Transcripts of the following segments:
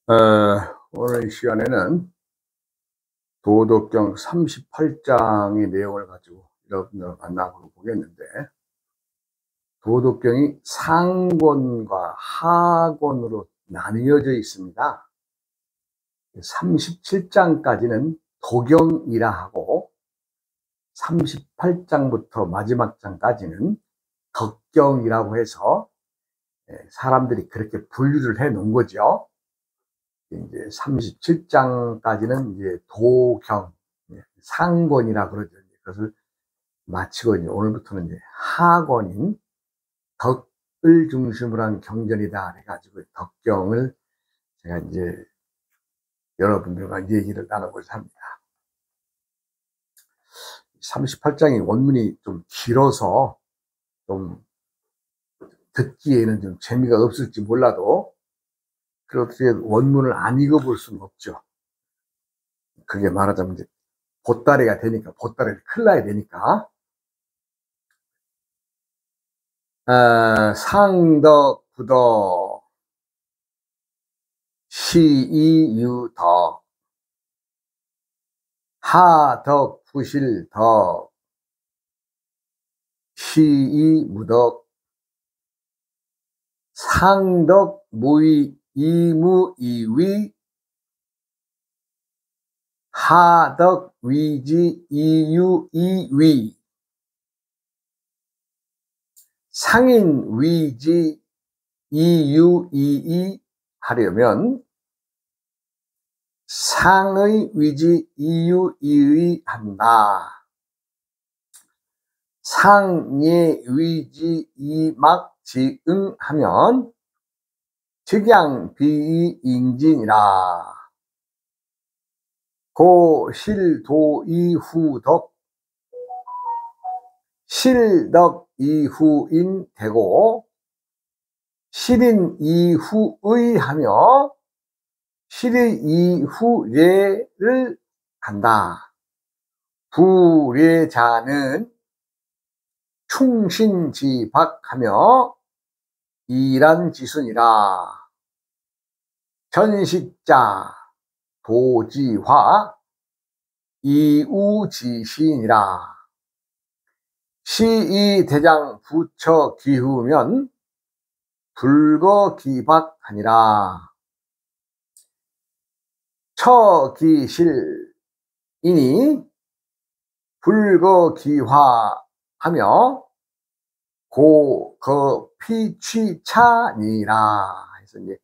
어, 오늘 이 시간에는 도덕경 38장의 내용을 가지고 여러분들 만나보고 보겠는데, 도덕경이 상권과 하권으로 나뉘어져 있습니다. 37장까지는 도경이라 하고, 38장부터 마지막 장까지는 덕경이라고 해서 사람들이 그렇게 분류를 해 놓은 거죠. 이제 37장까지는 이제 도경, 상권이라 그러죠. 그것을 마치고 이제 오늘부터는 이제 하권인 덕을 중심으로 한 경전이다 해가지고 덕경을 제가 이제 여러분들과 얘기를 나눠보려고 합니다. 38장의 원문이 좀 길어서 좀 듣기에는 좀 재미가 없을지 몰라도 그렇게 원문을 안 읽어볼 수는 없죠. 그게 말하자면 이제 보따리가 되니까, 보따리를 큰일 나야 되니까. 상덕, 부덕, 시이유덕, 하덕, 부실덕, 시이무덕, 상덕, 무의, 이무이위, 하덕, 위지, 이유이위. 상인, 위지, 이유이이 하려면 상의, 위지, 이유, 이의 한다. 상예, 위지, 이막, 지응 하면 즉양, 비의, 인진이라. 고, 실, 도, 이, 후덕, 실덕, 이후인 되고, 실인, 이후의 하며 실의 이후례를 한다. 부례자는 충신지박하며 이란지순이라. 전식자, 도지화, 이우지신이라. 시이대장 부처 기후면 불거기박하니라. 처기실이니 불거기화하며 고거피취차니라. 해서 이제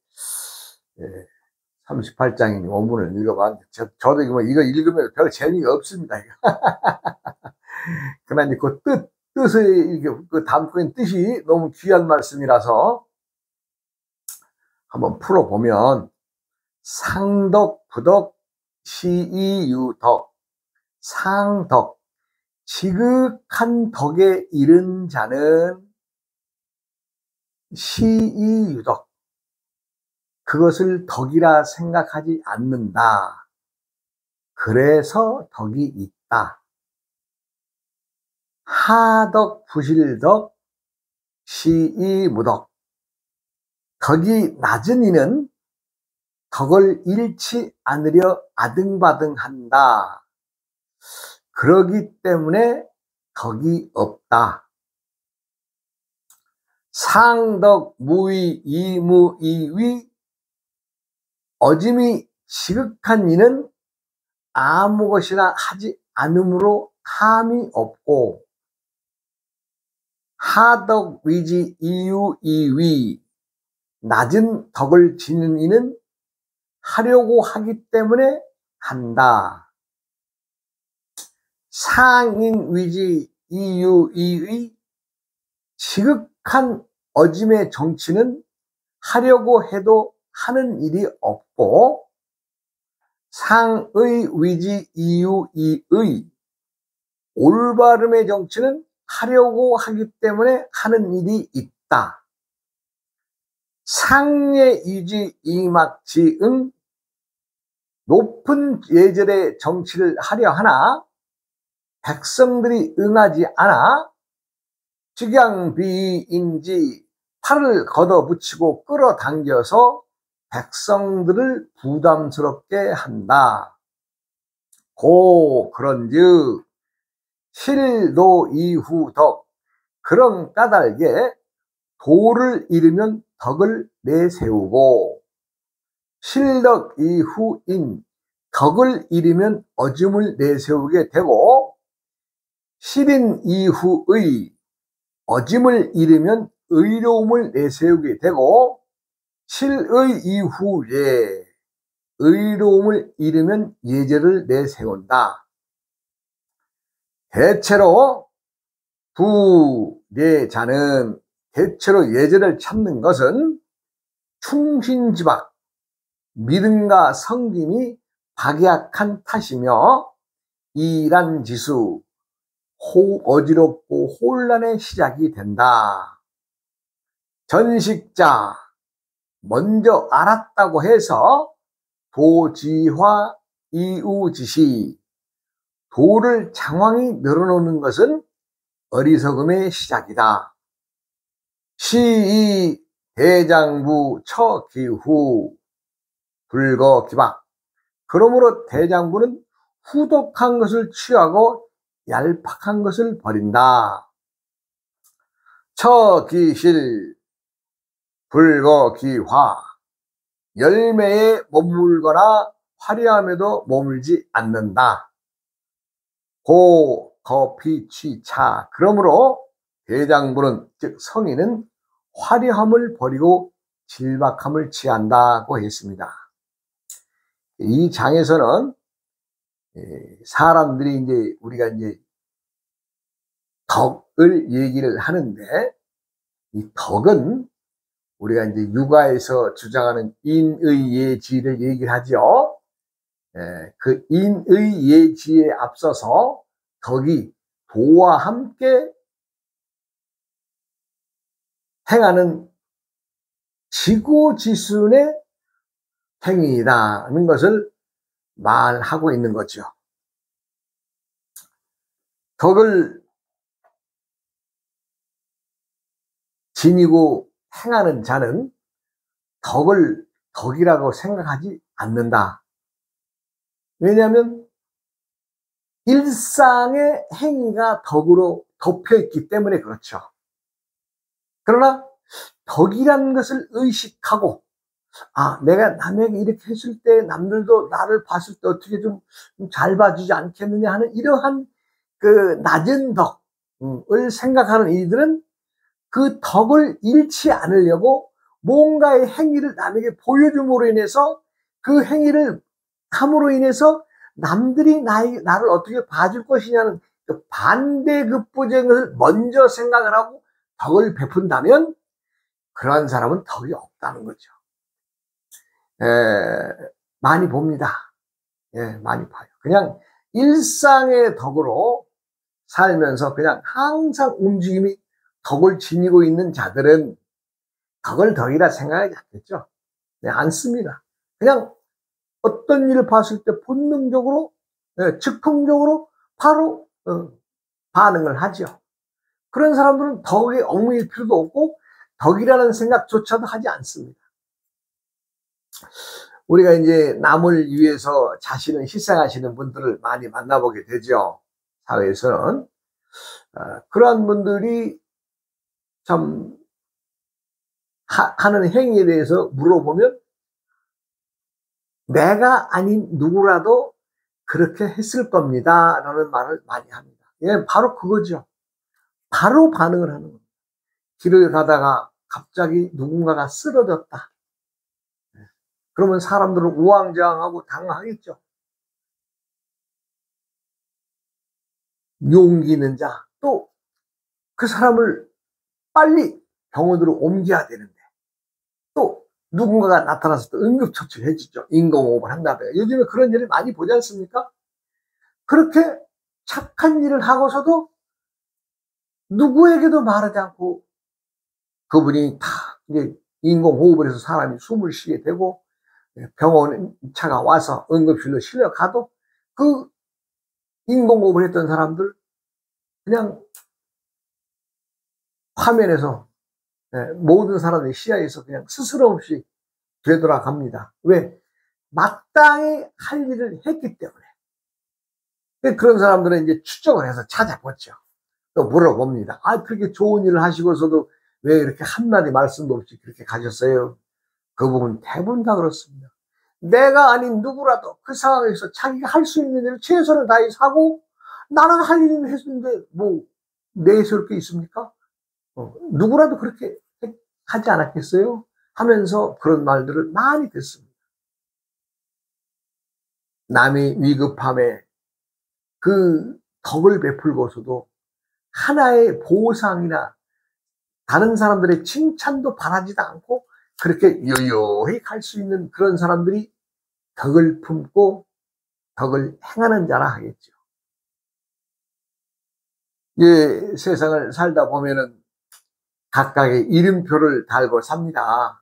38장인 원문을 읽어봤는데, 저도 이거 읽으면 별 재미가 없습니다. 그러나 이제 그 뜻을 이게 그 담고 있는 뜻이 너무 귀한 말씀이라서 한번 풀어보면, 상덕, 부덕, 시이유덕, 상덕, 지극한 덕에 이른 자는 시이유덕, 그것을 덕이라 생각하지 않는다. 그래서 덕이 있다. 하덕, 부실덕, 시이무덕, 덕이 낮은 이는 덕을 잃지 않으려 아등바등한다. 그러기 때문에 덕이 없다. 상덕, 무의, 이무이위, 어짐이 지극한 이는 아무 것이나 하지 않으므로 탐이 없고, 하덕, 위지, 이유, 이위, 낮은 덕을 지는 이는 하려고 하기 때문에 한다. 상인, 위지, 이유, 이위, 지극한 어짐의 정치는 하려고 해도 하는 일이 없고, 상의, 위지, 이유, 이의, 올바름의 정치는 하려고 하기 때문에 하는 일이 있다. 상의, 유지, 이막, 지응, 높은 예절의 정치를 하려 하나 백성들이 응하지 않아 즉양비인지 팔을 걷어붙이고 끌어당겨서 백성들을 부담스럽게 한다. 고 그런즉 실도 이후덕, 그런 까닭에 도를 잃으면 덕을 내세우고, 실덕 이후인, 덕을 잃으면 어짐을 내세우게 되고, 실인 이후의, 어짐을 잃으면 의로움을 내세우게 되고, 실의 이후에 의로움을 잃으면 예제를 내세운다. 대체로 부례자는, 대체로 예제를 찾는 것은 충신지박, 믿음과 성김이 박약한 탓이며 이란지수, 어지럽고 혼란의 시작이 된다. 전식자, 먼저 알았다고 해서 도지화 이우지시, 도를 장황히 늘어놓는 것은 어리석음의 시작이다. 시이 대장부 처기후 불거기박, 그러므로 대장부는 후덕한 것을 취하고 얄팍한 것을 버린다. 처기실 불거기화, 열매에 머물거나 화려함에도 머물지 않는다. 고 거피취차, 그러므로 대장부는, 즉 성인은 화려함을 버리고 질박함을 취한다고 했습니다. 이 장에서는 사람들이 이제, 우리가 이제 덕을 얘기를 하는데, 이 덕은 우리가 이제 육아에서 주장하는 인의 예지를 얘기를 하죠. 그 인의 예지에 앞서서 덕이 도와 함께 행하는 지고지순의 행위라는 것을 말하고 있는 거죠. 덕을 지니고 행하는 자는 덕을 덕이라고 생각하지 않는다. 왜냐하면 일상의 행위가 덕으로 덮여있기 때문에 그렇죠. 그러나 덕이라는 것을 의식하고, 아, 내가 남에게 이렇게 했을 때 남들도 나를 봤을 때 어떻게 좀 잘 봐주지 않겠느냐 하는 이러한 그 낮은 덕을 생각하는 이들은 그 덕을 잃지 않으려고 뭔가의 행위를 남에게 보여줌으로 인해서, 그 행위를 함으로 인해서 남들이 나를 어떻게 봐줄 것이냐는 그 반대급부적인 것을 먼저 생각을 하고 덕을 베푼다면 그러한 사람은 덕이 없다는 거죠. 많이 봅니다. 많이 봐요. 그냥 일상의 덕으로 살면서 그냥 항상 움직임이 덕을 지니고 있는 자들은 덕을 덕이라 생각하지 않겠죠. 않습니다. 그냥 어떤 일을 봤을 때 본능적으로, 즉흥적으로 바로 반응을 하죠. 그런 사람들은 덕에 얽매일 필요도 없고 덕이라는 생각조차도 하지 않습니다. 우리가 이제 남을 위해서 자신을 희생하시는 분들을 많이 만나보게 되죠. 사회에서는. 그러한 분들이 참 하는 행위에 대해서 물어보면 내가 아닌 누구라도 그렇게 했을 겁니다 라는 말을 많이 합니다. 바로 그거죠. 바로 반응을 하는 겁니다. 길을 가다가 갑자기 누군가가 쓰러졌다. 그러면 사람들은 우왕좌왕하고 당황하겠죠. 용기 있는 자, 또 그 사람을 빨리 병원으로 옮겨야 되는데, 또 누군가가 나타나서 또 응급처치를 해주죠. 인공호흡을 한다든가. 요즘에 그런 일을 많이 보지 않습니까? 그렇게 착한 일을 하고서도 누구에게도 말하지 않고 그분이 다 이제 인공호흡을 해서 사람이 숨을 쉬게 되고, 병원 차가 와서 응급실로 실려 가도 그 인공호흡을 했던 사람들 그냥 화면에서, 모든 사람의 시야에서 그냥 스스럼 없이 되돌아갑니다. 왜? 마땅히 할 일을 했기 때문에. 그런 사람들은 이제 추적을 해서 찾아보죠. 또 물어봅니다. 아, 그렇게 좋은 일을 하시고서도 왜 이렇게 한마디 말씀도 없이 그렇게 가셨어요? 그 부분 대부분 다 그렇습니다. 내가 아닌 누구라도 그 상황에서 자기가 할 수 있는 일을 최선을 다해서 하고, 나는 할 일은 했는데 뭐 내세울 게 있습니까? 누구라도 그렇게 하지 않았겠어요? 하면서 그런 말들을 많이 듣습니다. 남이 위급함에 그 덕을 베풀고서도 하나의 보상이나 다른 사람들의 칭찬도 바라지도 않고 그렇게 여유히 갈 수 있는 그런 사람들이 덕을 품고 덕을 행하는 자라 하겠죠. 예, 세상을 살다 보면은 각각의 이름표를 달고 삽니다.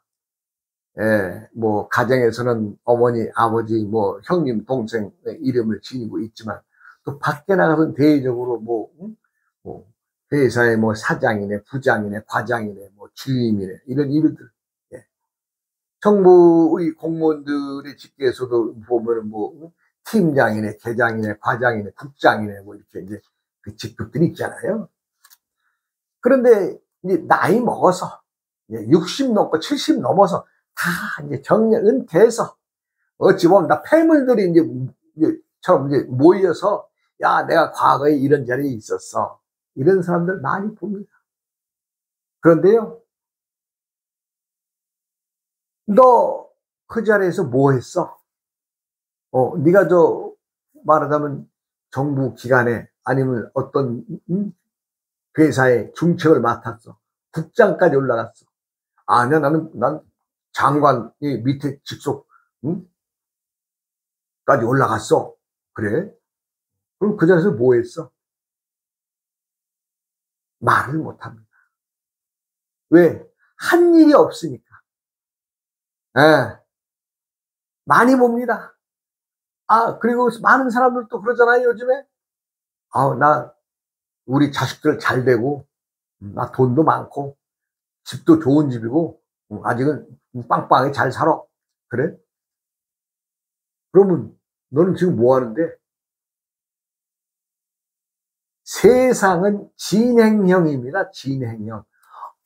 예, 뭐 가정에서는 어머니, 아버지, 뭐 형님, 동생의 이름을 지니고 있지만 또 밖에 나가서는 대외적으로 뭐 회사의 뭐 사장이네, 부장이네, 과장이네, 뭐 주임이네 이런 이름들. 예. 정부의 공무원들의 직계에서도 보면은 뭐 팀장이네, 계장이네, 과장이네, 국장이네 뭐 이렇게 이제 그 직급들이 있잖아요. 그런데 이제 나이 먹어서 60 넘고 70 넘어서 다 이제 정년 은퇴해서 어찌 보면 다 패물들이 처럼 이제 모여서 야, 내가 과거에 이런 자리에 있었어. 이런 사람들 많이 봅니다. 그런데요, 너 그 자리에서 뭐 했어? 네가 말하자면 정부 기관에 아니면 어떤 회사의 중책을 맡았어. 국장까지 올라갔어. 아니야, 난 장관이 밑에 직속, 응? 까지 올라갔어. 그래? 그럼 그 자리에서 뭐 했어? 말을 못 합니다. 왜? 한 일이 없으니까. 예. 많이 봅니다. 아, 그리고 많은 사람들도 그러잖아요, 요즘에. 나 우리 자식들 잘 되고, 나 돈도 많고, 집도 좋은 집이고, 아직은 빵빵하게 잘 살아. 그래? 그러면 너는 지금 뭐 하는데? 세상은 진행형입니다. 진행형.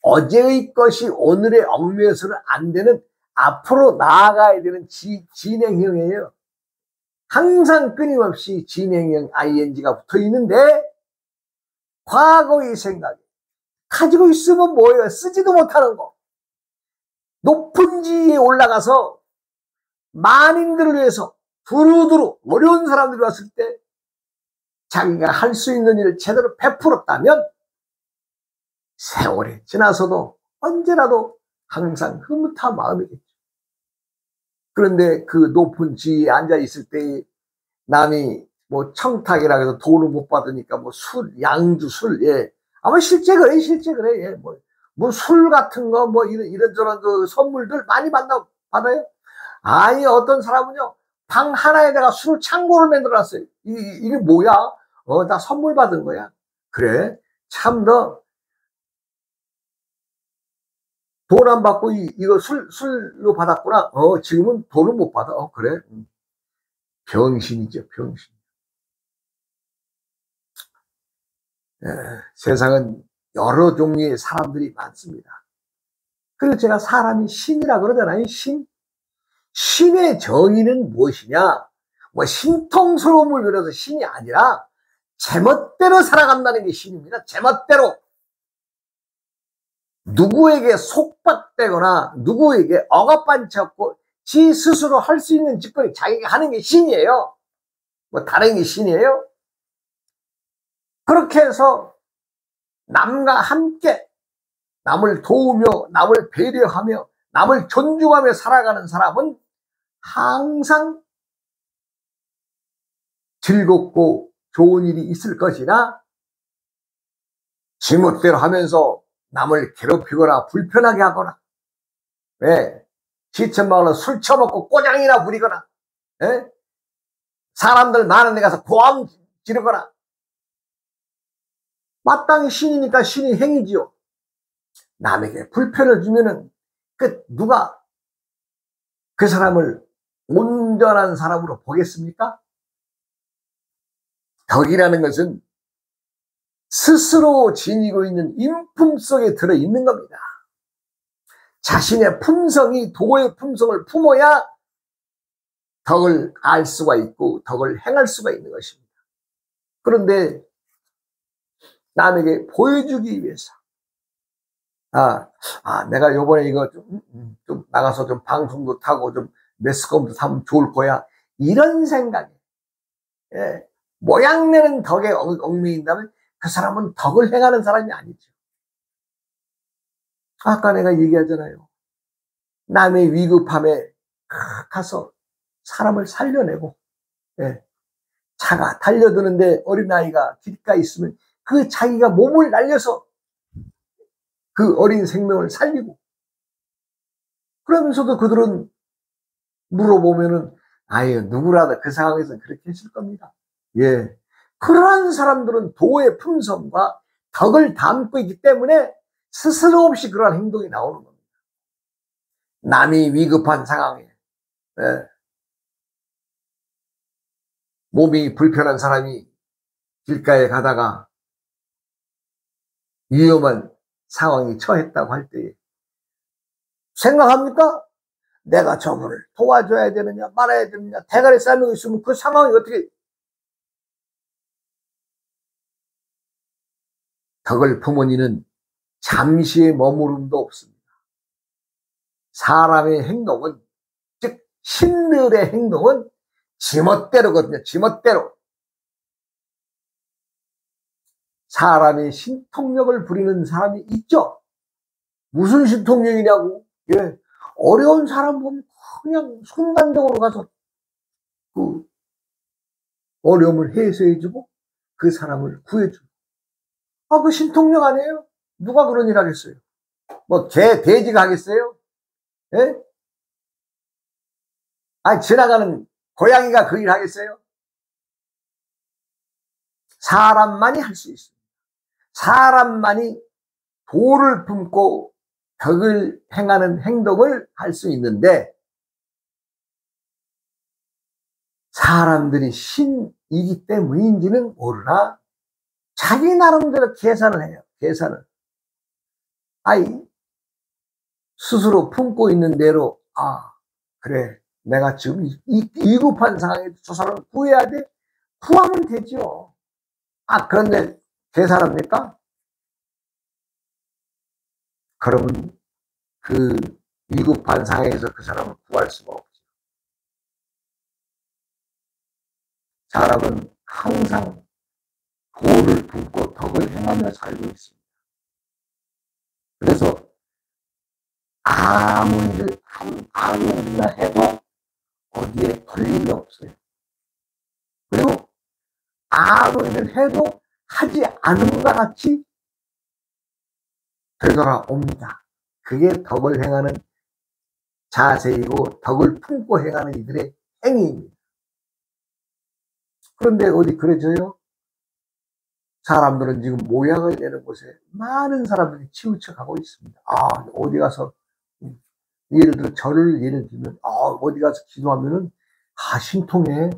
어제의 것이 오늘의 얽매여서는 안 되는 앞으로 나아가야 되는 진행형이에요. 항상 끊임없이 진행형 ing가 붙어 있는데 과거의 생각 가지고 있으면 뭐예요? 쓰지도 못하는 거. 높은 지위에 올라가서 만인들을 위해서 두루두루 어려운 사람들이 왔을 때 자기가 할 수 있는 일을 제대로 베풀었다면 세월이 지나서도 언제라도 항상 흐뭇한 마음이겠죠. 그런데 그 높은 지위에 앉아 있을 때 남이 뭐 청탁이라 해서 돈을 못 받으니까 뭐 양주 술, 예. 아마 실제 그래, 실제 그래, 예. 뭐 술 같은 거, 뭐 이런저런 그 선물들 많이 받아요. 아니, 어떤 사람은요, 방 하나에다가 술 창고를 만들어놨어요. 이게 뭐야? 나 선물 받은 거야. 그래? 참, 너, 돈 안 받고 이거 술로 받았구나. 지금은 돈을 못 받아. 그래? 병신이죠, 병신. 예, 세상은 여러 종류의 사람들이 많습니다. 그리고 제가 사람이 신이라 그러잖아요. 신의 정의는 무엇이냐? 뭐 신통스러움을 누려서 신이 아니라 제멋대로 살아간다는 게 신입니다. 제멋대로. 누구에게 속박되거나 누구에게 억압받지 않고 지 스스로 할 수 있는 짓거리 자기가 하는 게 신이에요. 뭐 다른 게 신이에요? 그렇게 해서 남과 함께 남을 도우며 남을 배려하며 남을 존중하며 살아가는 사람은 항상 즐겁고 좋은 일이 있을 것이나 지멋대로 하면서 남을 괴롭히거나 불편하게 하거나 왜 지천마을로 술 처먹고 꼬장이나 부리거나 에? 사람들 많은 데 가서 고함 지르거나 마땅히 신이니까 신이 행이지요. 남에게 불편을 주면은 누가 그 사람을 온전한 사람으로 보겠습니까? 덕이라는 것은 스스로 지니고 있는 인품 속에 들어있는 겁니다. 자신의 품성이 도의 품성을 품어야 덕을 알 수가 있고 덕을 행할 수가 있는 것입니다. 그런데 남에게 보여주기 위해서 내가 요번에 이거 좀 나가서 좀 방송도 타고 좀 매스컴도 타면 좋을 거야, 이런 생각에 모양내는 덕에 얽매인다면 그 사람은 덕을 행하는 사람이 아니죠. 아까 내가 얘기하잖아요. 남의 위급함에 가서 사람을 살려내고, 차가 달려드는데 어린아이가 길가에 있으면 그 자기가 몸을 날려서 그 어린 생명을 살리고, 그러면서도 그들은 물어보면은 아유, 누구라도 그 상황에서 그렇게 했을 겁니다. 그러한 사람들은 도의 품성과 덕을 담고 있기 때문에 스스로 없이 그러한 행동이 나오는 겁니다. 남이 위급한 상황에 몸이 불편한 사람이 길가에 가다가 위험한 상황에 처했다고 할 때 생각합니까? 내가 저분을 도와줘야 되느냐 말아야 되느냐 대가리 싸매고 있으면 그 상황이 어떻게, 덕을 품은 이는 잠시의 머무름도 없습니다. 사람의 행동은, 즉 신들의 행동은 지멋대로거든요. 지멋대로. 사람이 신통력을 부리는 사람이 있죠. 무슨 신통력이냐고. 어려운 사람 보면 그냥 순간적으로 가서 그 어려움을 해소해주고 그 사람을 구해주고. 그 신통력 아니에요? 누가 그런 일 하겠어요? 뭐 개, 돼지가 하겠어요? 지나가는 고양이가 그 일 하겠어요? 사람만이 할 수 있습니다. 사람만이 도를 품고 덕을 행하는 행동을 할 수 있는데, 사람들이 신이기 때문인지는 모르나 자기 나름대로 계산을 해요. 계산을. 스스로 품고 있는 대로 그래, 내가 지금 이 위급한 상황에 저 사람을 구해야 돼? 구하면 되죠. 그런데 계산합니까? 그러면 그 위급한 상황에서 그 사람을 구할 수가 없죠. 사람은 항상 도를 품고 덕을 행하며 살고 있습니다. 그래서 아무 일이나 해도 어디에 걸릴 일 없어요. 그리고 아무 일을 해도 하지 않음과 같이 되돌아옵니다. 그게 덕을 행하는 자세이고 덕을 품고 행하는 이들의 행위입니다. 그런데 어디 그래져요? 사람들은 지금 모양을 내는 곳에 많은 사람들이 치우쳐 가고 있습니다. 어디 가서 예를 들어 절을 예를 들면 어디 가서 기도하면은 신통해.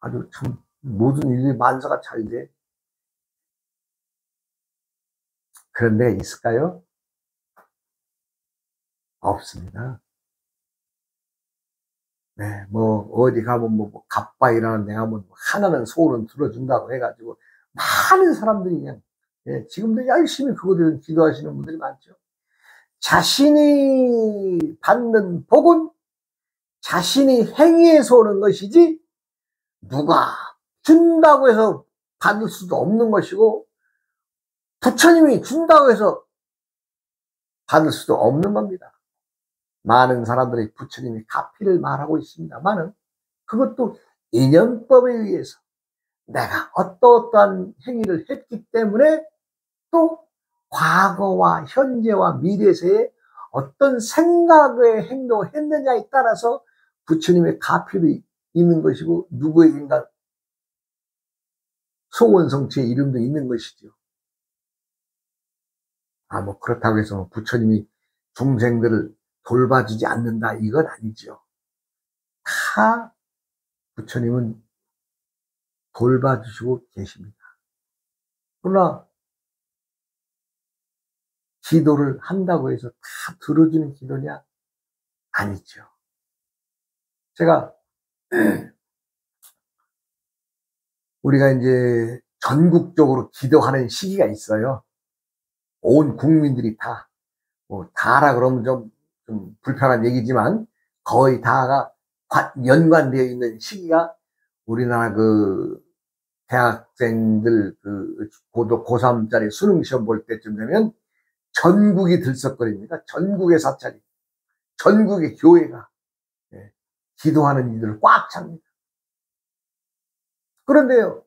아주 참 모든 일이 만사가 잘 돼. 그런 데가 있을까요? 없습니다. 뭐 어디 가면 뭐 갑바이라는 데가 뭐 하나는 소원은 들어준다고 해가지고 많은 사람들이 그냥 지금도 열심히 그거들 기도하시는 분들이 많죠. 자신이 받는 복은 자신이 행위해서 오는 것이지 누가 준다고 해서 받을 수도 없는 것이고 부처님이 준다고 해서 받을 수도 없는 겁니다. 많은 사람들이 부처님이 가피를 말하고 있습니다만은 그것도 인연법에 의해서 내가 어떠한 행위를 했기 때문에 또 과거와 현재와 미래세에 어떤 생각의 행동을 했느냐에 따라서 부처님의 가피도 있는 것이고 누구에게인가 소원성취의 이름도 있는 것이죠. 뭐 그렇다고 해서 부처님이 중생들을 돌봐주지 않는다 이건 아니죠. 다 부처님은 돌봐주시고 계십니다. 그러나 기도를 한다고 해서 다 들어주는 기도냐? 아니죠. 제가 우리가 이제 전국적으로 기도하는 시기가 있어요. 온 국민들이 다, 뭐 다라 그러면 좀 불편한 얘기지만 거의 다가 연관되어 있는 시기가 우리나라 그 대학생들 그 고3짜리 수능 시험 볼 때쯤 되면 전국이 들썩거립니다. 전국의 사찰이, 전국의 교회가 기도하는 이들을 꽉 찹니다. 그런데요,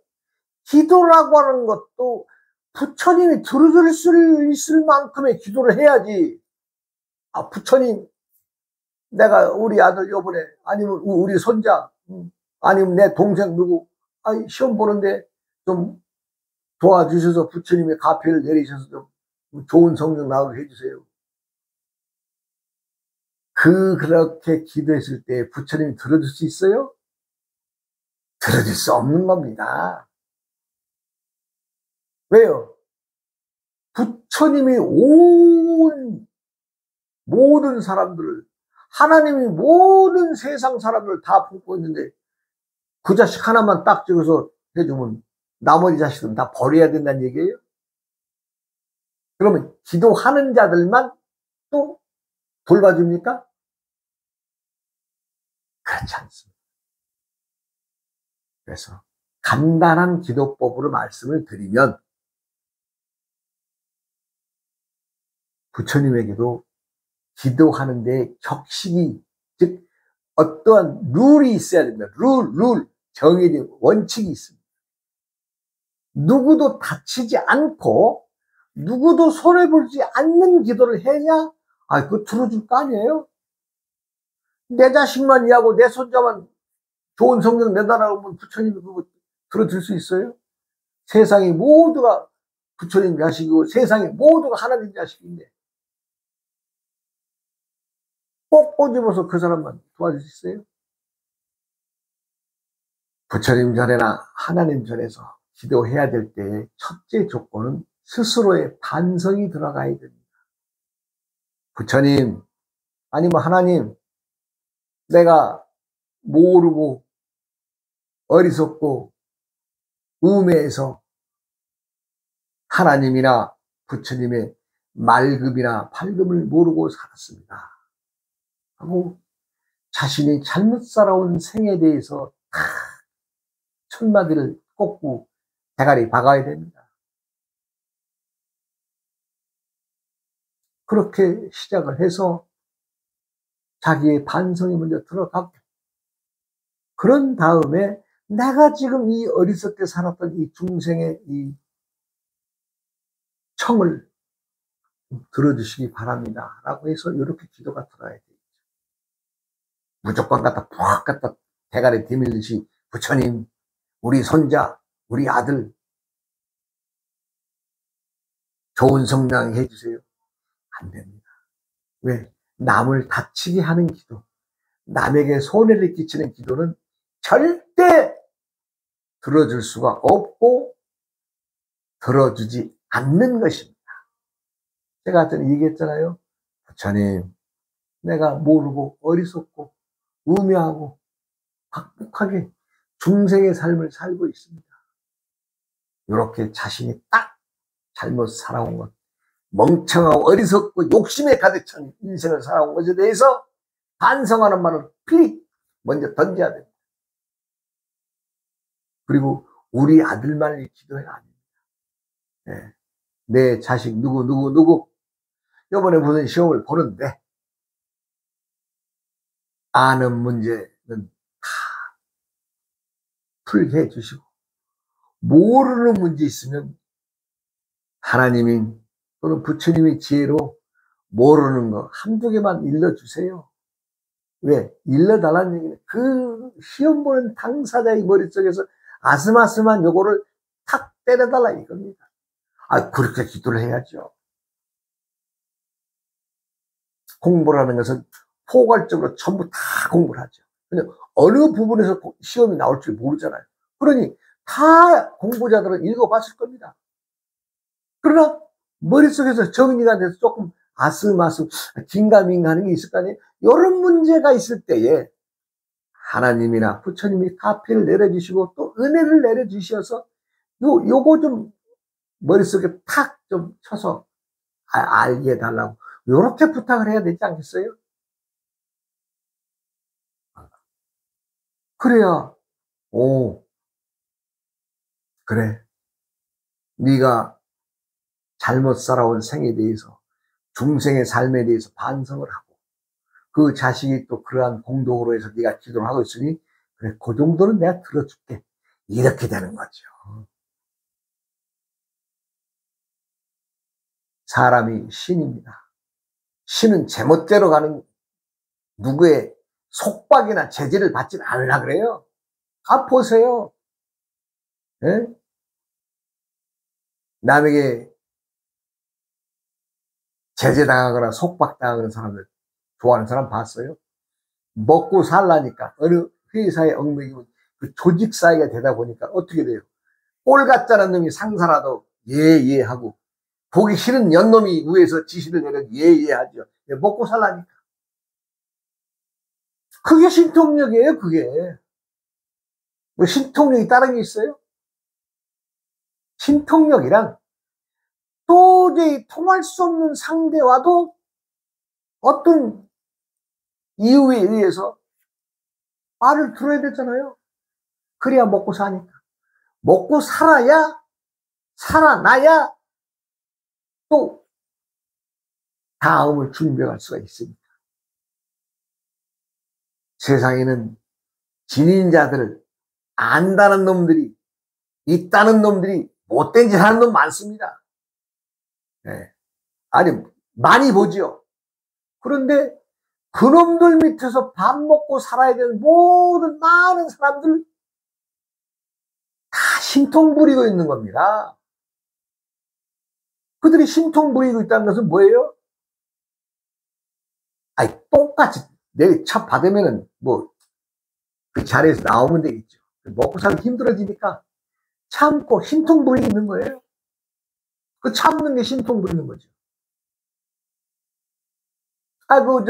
기도라고 하는 것도 부처님이 들어줄 수 있을 만큼의 기도를 해야지. 아, 부처님, 내가 우리 아들 요번에, 아니면 우리 손자, 아니면 내 동생 누구, 시험 보는데 좀 도와주셔서 부처님의 가피를 내리셔서 좀 좋은 성적 나오게 해주세요. 그렇게 기도했을 때 부처님이 들어줄 수 있어요? 들어줄 수 없는 겁니다. 왜요? 부처님이 모든 사람들을, 하나님이 모든 세상 사람들을 다 품고 있는데 그 자식 하나만 딱 찍어서 해주면 나머지 자식들은 다 버려야 된다는 얘기예요? 그러면 기도하는 자들만 또 돌봐줍니까? 그렇지 않습니다. 그래서 간단한 기도법으로 말씀을 드리면 부처님에게도 기도하는 데 격식이, 즉 어떠한 룰이 있어야 됩니다. 룰, 정해진 원칙이 있습니다. 누구도 다치지 않고 누구도 손해보지 않는 기도를 해야 그거 들어줄 거 아니에요? 내 자식만 이해하고 내 손자만 좋은 성적 내달라고 하면 부처님이 그거 들어줄 수 있어요? 세상이 모두가 부처님 자식이고 세상이 모두가 하나님 자식인데 꼭 꼬집어서 그 사람만 도와줄 수 있어요? 부처님 전에나 하나님 전에서 기도해야 될 때의 첫째 조건은 스스로의 반성이 들어가야 됩니다. 부처님, 아니면 하나님, 내가 모르고 어리석고 우매해서 하나님이나 부처님의 말급이나 팔급을 모르고 살았습니다. 하고 자신이 잘못 살아온 생에 대해서 다 천마디를 꽂고 대가리 박아야 됩니다. 그렇게 시작을 해서 자기의 반성이 먼저 들어가고, 그런 다음에 내가 지금 이 어리석게 살았던 이 중생의 이 청을 들어주시기 바랍니다 라고 해서 이렇게 기도가 들어야 되겠죠. 무조건 갖다 대가리 디밀듯이 부처님, 우리 손자, 우리 아들 좋은 성장 해주세요. 안 됩니다. 왜? 남을 다치게 하는 기도, 남에게 손해를 끼치는 기도는 절대 들어줄 수가 없고 들어주지 않는 것입니다. 제가 전에 얘기했잖아요. 부처님, 내가 모르고 어리석고 우매하고 박복하게 중생의 삶을 살고 있습니다. 이렇게 자신이 딱 잘못 살아온 것, 멍청하고 어리석고 욕심에 가득 찬 인생을 살아온 것에 대해서 반성하는 말을 필히 먼저 던져야 됩니다. 그리고 우리 아들만을 기도해야 합니다. 네. 내 자식 누구 이번에 무슨 시험을 보는데 아는 문제는 다 풀게 해주시고 모르는 문제 있으면 하나님이 또는 부처님의 지혜로 모르는 거 한두 개만 일러주세요. 왜? 일러달라는 얘기는 그 시험 보는 당사자의 머릿속에서 아슴아슴한 요거를 탁 때려달라 이겁니다. 그렇게 기도를 해야죠. 공부라는 것은 포괄적으로 전부 다 공부를 하죠. 근데 어느 부분에서 시험이 나올 줄 모르잖아요. 그러니 다 공부자들은 읽어봤을 겁니다. 그러나 머릿속에서 정리가 돼서 조금 아슴아슴 긴가민가 하는 게 있을 거 아니에요. 이런 문제가 있을 때에 하나님이나 부처님이 카피를 내려주시고 또 은혜를 내려주셔서 요거 좀 머릿속에 탁 좀 쳐서 알게 해달라고 요렇게 부탁을 해야 되지 않겠어요? 그래야 오 그래 네가 잘못 살아온 생에 대해서 중생의 삶에 대해서 반성을 하고 그 자식이 또 그러한 공덕으로 해서 네가 기도를 하고 있으니 그래 그 정도는 내가 들어줄게 이렇게 되는 거죠. 사람이 신입니다. 신은 제멋대로 가는 누구의 속박이나 제재를 받지는 않으려 그래요. 아 보세요. 예? 남에게 제재당하거나 속박당하는 사람들 좋아하는 사람 봤어요? 먹고 살라니까 어느 회사에 얽매이면 그 조직 사회가 되다 보니까 어떻게 돼요? 꼴 같자는 놈이 상사라도 예예 하고 보기 싫은 연놈이 위에서 지시를 내려 예예 하죠. 먹고 살라니까. 그게 신통력이에요. 그게 뭐 신통력이 다른 게 있어요? 신통력이란 도저히 통할 수 없는 상대와도 어떤 이유에 의해서 말을 들어야 되잖아요. 그래야 먹고 사니까. 먹고 살아야 살아나야 또 다음을 준비할 수가 있습니다. 세상에는 진인자들을 안다는 놈들이 있다는 놈들이 못된 짓 하는 놈 많습니다. 네. 아니 많이 보지요. 그런데 그놈들 밑에서 밥 먹고 살아야 되는 모든 많은 사람들 다 신통 부리고 있는 겁니다. 그들이 신통 부리고 있다는 것은 뭐예요? 아니 똑같이 내 차 받으면은 뭐 그 자리에서 나오면 되겠죠. 먹고 살기 힘들어지니까 참고 신통 부리고 있는 거예요. 그 참는 게 신통 부리는 거죠. 아, 뭐,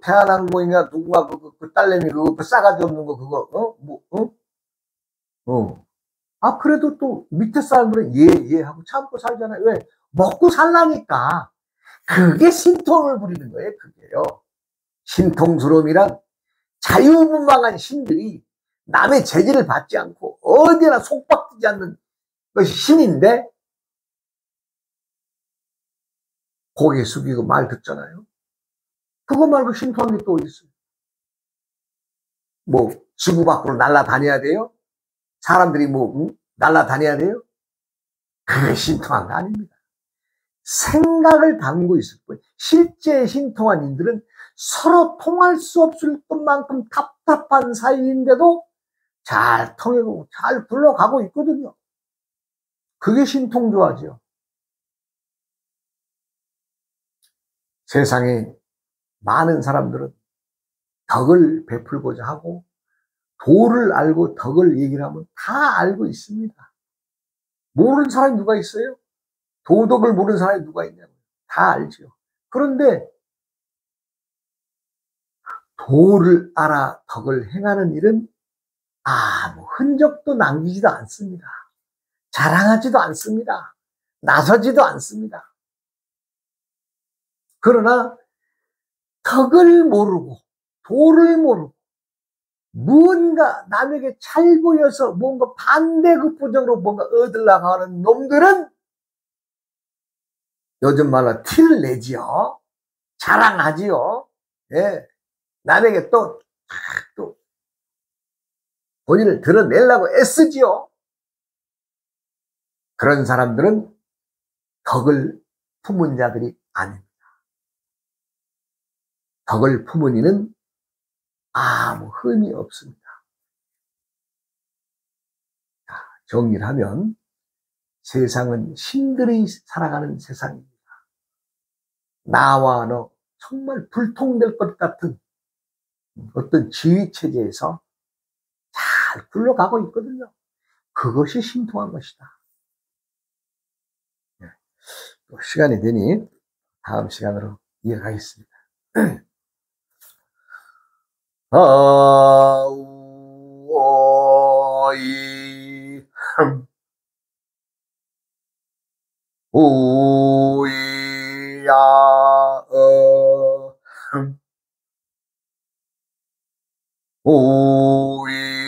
대한항공인가 누군가 그 딸내미 그거 싸가지 없는 거 그거, 아, 그래도 또 밑에 사람들은 예 하고 참고 살잖아요. 왜? 먹고 살라니까. 그게 신통을 부리는 거예요, 그게요. 신통스러움이란 자유분방한 신들이 남의 제지를 받지 않고 어디나 속박지지 않는 것이 신인데 고개 숙이고 말 듣잖아요. 그거 말고 신통한 게 또 있어요. 뭐 지구 밖으로 날아다녀야 돼요? 사람들이 뭐 날아다녀야 돼요? 그게 신통한 거 아닙니다. 생각을 담고 있을 뿐 실제 신통한 인들은 서로 통할 수 없을 것만큼 답답한 사이인데도 잘 통하고 잘 굴러가고 있거든요. 그게 신통조화죠. 세상에 많은 사람들은 덕을 베풀고자 하고 도를 알고 덕을 얘기를 하면 다 알고 있습니다. 모르는 사람이 누가 있어요? 도덕을 모르는 사람이 누가 있냐고요. 다 알죠. 그런데 도를 알아 덕을 행하는 일은 아무 흔적도 남기지도 않습니다. 자랑하지도 않습니다. 나서지도 않습니다. 그러나 덕을 모르고 도를 모르고 무언가 남에게 잘 보여서 뭔가 반대급부적으로 뭔가 얻으려고 하는 놈들은 요즘 말로 티를 내지요. 자랑하지요. 예. 남에게 또 본인을 드러내려고 애쓰지요. 그런 사람들은 덕을 품은 자들이 아닙니다. 덕을 품은 이는 아무 흠이 없습니다. 정리를 하면 세상은 신들이 살아가는 세상입니다. 나와 너, 정말 불통될 것 같은 어떤 지휘체제에서 잘 굴러가고 있거든요. 그것이 신통한 것이다. 또 시간이 되니 다음 시간으로 이어가겠습니다. 아우어이 오이야어 오이야어